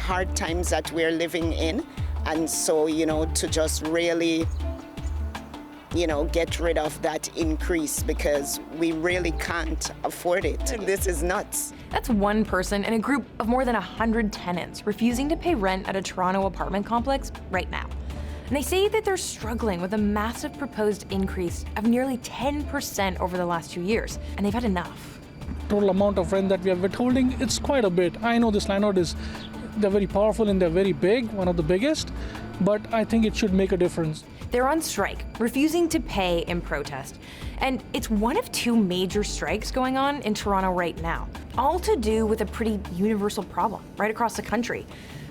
hard times that we're living in. And so, to just really, get rid of that increase because we really can't afford it. This is nuts. That's one person in a group of more than 100 tenants refusing to pay rent at a Toronto apartment complex right now. And they say that they're struggling with a massive proposed increase of nearly 10% over the last 2 years, and they've had enough. Total amount of rent that we are withholding, it's quite a bit. I know this landlord they're very powerful and they're very big, one of the biggest, but I think it should make a difference. They're on strike, refusing to pay in protest. And it's one of two major strikes going on in Toronto right now, all to do with a pretty universal problem right across the country: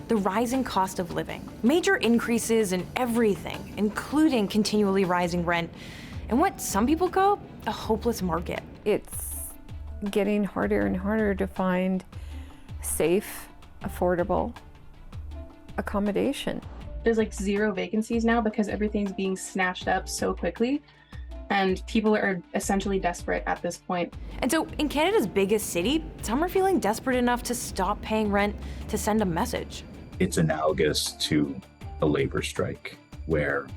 the rising cost of living. Major increases in everything, including continually rising rent, and what some people call a hopeless market. It's getting harder and harder to find safe, affordable accommodation. There's like 0 vacancies now because everything's being snatched up so quickly, and people are essentially desperate at this point. And so in Canada's biggest city, some are feeling desperate enough to stop paying rent to send a message. It's analogous to a labor strike where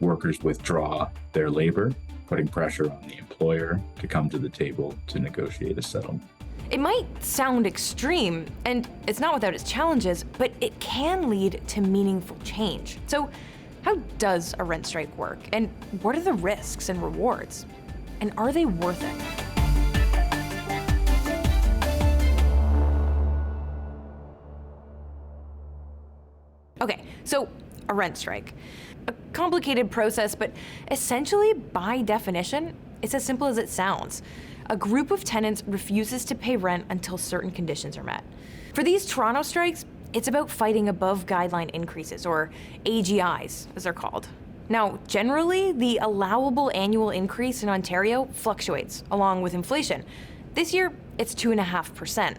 workers withdraw their labor, putting pressure on the employer to come to the table to negotiate a settlement. It might sound extreme, and it's not without its challenges, but it can lead to meaningful change. So how does a rent strike work? And what are the risks and rewards? And are they worth it? Okay, so a rent strike. A complicated process, but essentially, by definition, it's as simple as it sounds. A group of tenants refuses to pay rent until certain conditions are met. For these Toronto strikes, it's about fighting above guideline increases, or AGIs, as they're called. Now, generally, the allowable annual increase in Ontario fluctuates along with inflation. This year, it's 2.5%.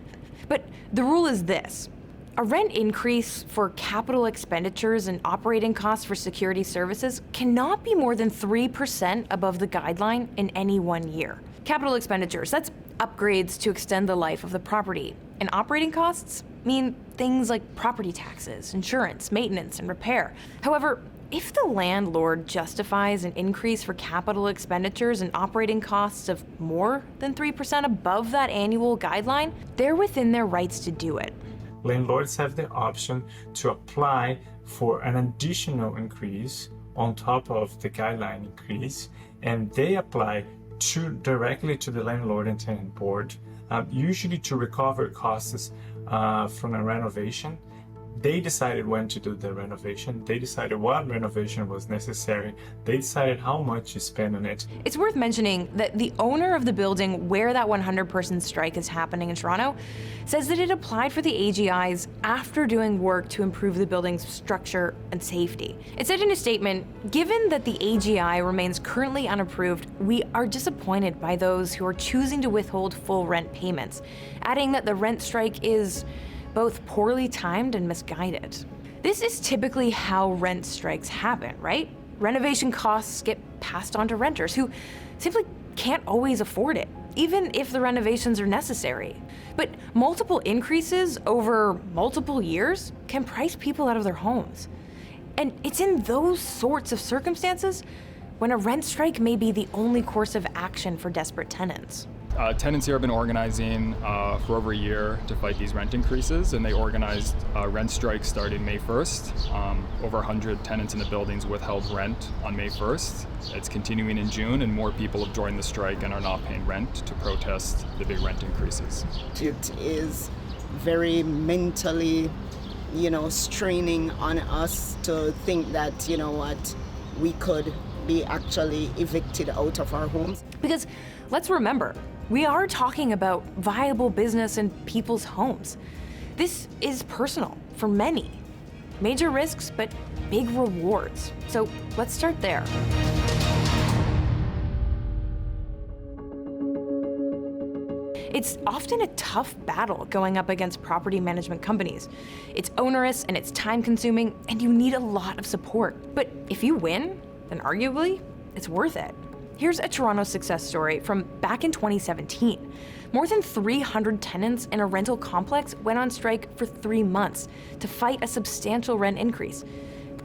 But the rule is this: a rent increase for capital expenditures and operating costs for security services cannot be more than 3% above the guideline in any 1 year. Capital expenditures, that's upgrades to extend the life of the property. And operating costs mean things like property taxes, insurance, maintenance, and repair. However, if the landlord justifies an increase for capital expenditures and operating costs of more than 3% above that annual guideline, they're within their rights to do it. Landlords have the option to apply for an additional increase on top of the guideline increase, and they apply directly to the landlord and tenant board, usually to recover costs from a renovation. They decided when to do the renovation. They decided what renovation was necessary. They decided how much to spend on it. It's worth mentioning that the owner of the building where that 100-person strike is happening in Toronto says that it applied for the AGIs after doing work to improve the building's structure and safety. It said in a statement, "Given that the AGI remains currently unapproved, we are disappointed by those who are choosing to withhold full rent payments," adding that the rent strike is both poorly timed and misguided. This is typically how rent strikes happen, right? Renovation costs get passed on to renters who simply can't always afford it, even if the renovations are necessary. But multiple increases over multiple years can price people out of their homes. And it's in those sorts of circumstances when a rent strike may be the only course of action for desperate tenants. Tenants here have been organizing for over a year to fight these rent increases, and they organized rent strikes starting May 1st. Over 100 tenants in the buildings withheld rent on May 1st. It's continuing in June, and more people have joined the strike and are not paying rent to protest the big rent increases. It is very mentally, straining on us to think that, we could be actually evicted out of our homes. Because let's remember, we are talking about viable business in people's homes. This is personal for many. Major risks, but big rewards. So let's start there. It's often a tough battle going up against property management companies. It's onerous and it's time-consuming, and you need a lot of support. But if you win, then arguably, it's worth it. Here's a Toronto success story from back in 2017. More than 300 tenants in a rental complex went on strike for 3 months to fight a substantial rent increase.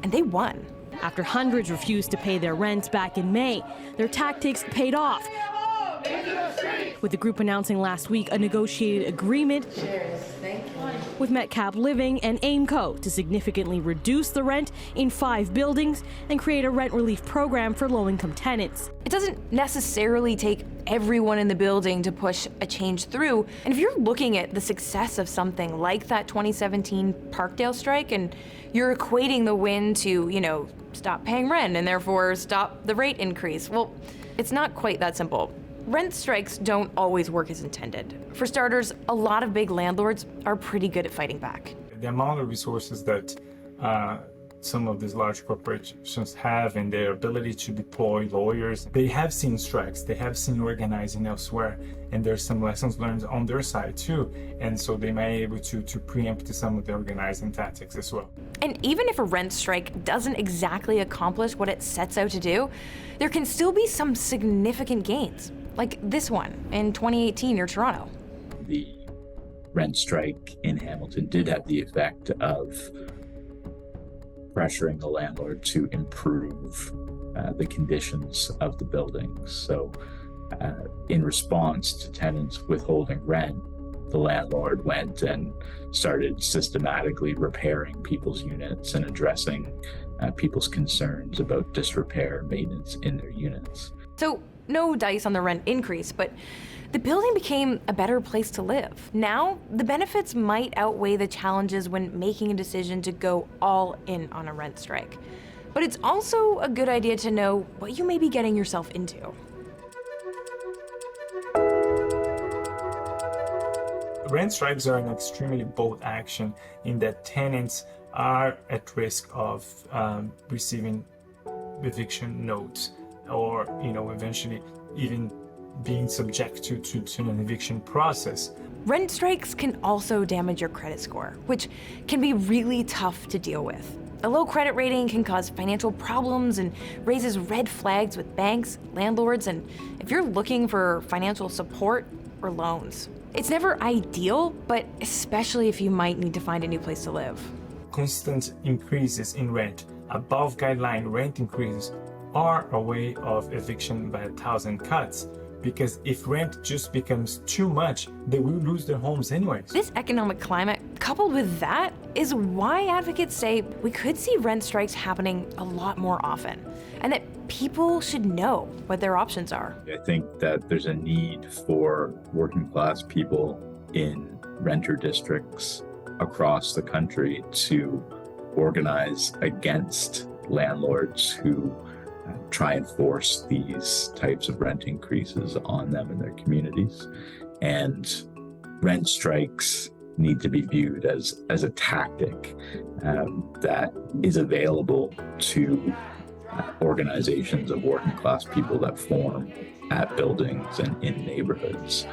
And they won. After hundreds refused to pay their rents back in May, their tactics paid off, with the group announcing last week a negotiated agreement with Metcalf Living and Aimco to significantly reduce the rent in 5 buildings and create a rent relief program for low-income tenants. It doesn't necessarily take everyone in the building to push a change through. And if you're looking at the success of something like that 2017 Parkdale strike and you're equating the win to, stop paying rent and therefore stop the rate increase, well, it's not quite that simple. Rent strikes don't always work as intended. For starters, a lot of big landlords are pretty good at fighting back. The amount of resources that some of these large corporations have and their ability to deploy lawyers, they have seen strikes, they have seen organizing elsewhere, and there's some lessons learned on their side too. And so they may be able to preempt some of the organizing tactics as well. And even if a rent strike doesn't exactly accomplish what it sets out to do, there can still be some significant gains, like this one in 2018 near Toronto. The rent strike in Hamilton did have the effect of pressuring the landlord to improve the conditions of the buildings. So in response to tenants withholding rent, the landlord went and started systematically repairing people's units and addressing people's concerns about disrepair and maintenance in their units. So no dice on the rent increase, but the building became a better place to live. Now, the benefits might outweigh the challenges when making a decision to go all in on a rent strike. But it's also a good idea to know what you may be getting yourself into. Rent strikes are an extremely bold action in that tenants are at risk of receiving eviction notes or, eventually even being subject to an eviction process. Rent strikes can also damage your credit score, which can be really tough to deal with. A low credit rating can cause financial problems and raises red flags with banks, landlords, and if you're looking for financial support or loans. It's never ideal, but especially if you might need to find a new place to live. Constant increases in rent, above guideline rent increases, are a way of eviction by 1,000 cuts. Because if rent just becomes too much, they will lose their homes anyways. This economic climate, coupled with that, is why advocates say we could see rent strikes happening a lot more often, and that people should know what their options are. I think that there's a need for working class people in renter districts across the country to organize against landlords who try and force these types of rent increases on them in their communities. And rent strikes need to be viewed as a tactic that is available to organizations of working class people that form at buildings and in neighborhoods.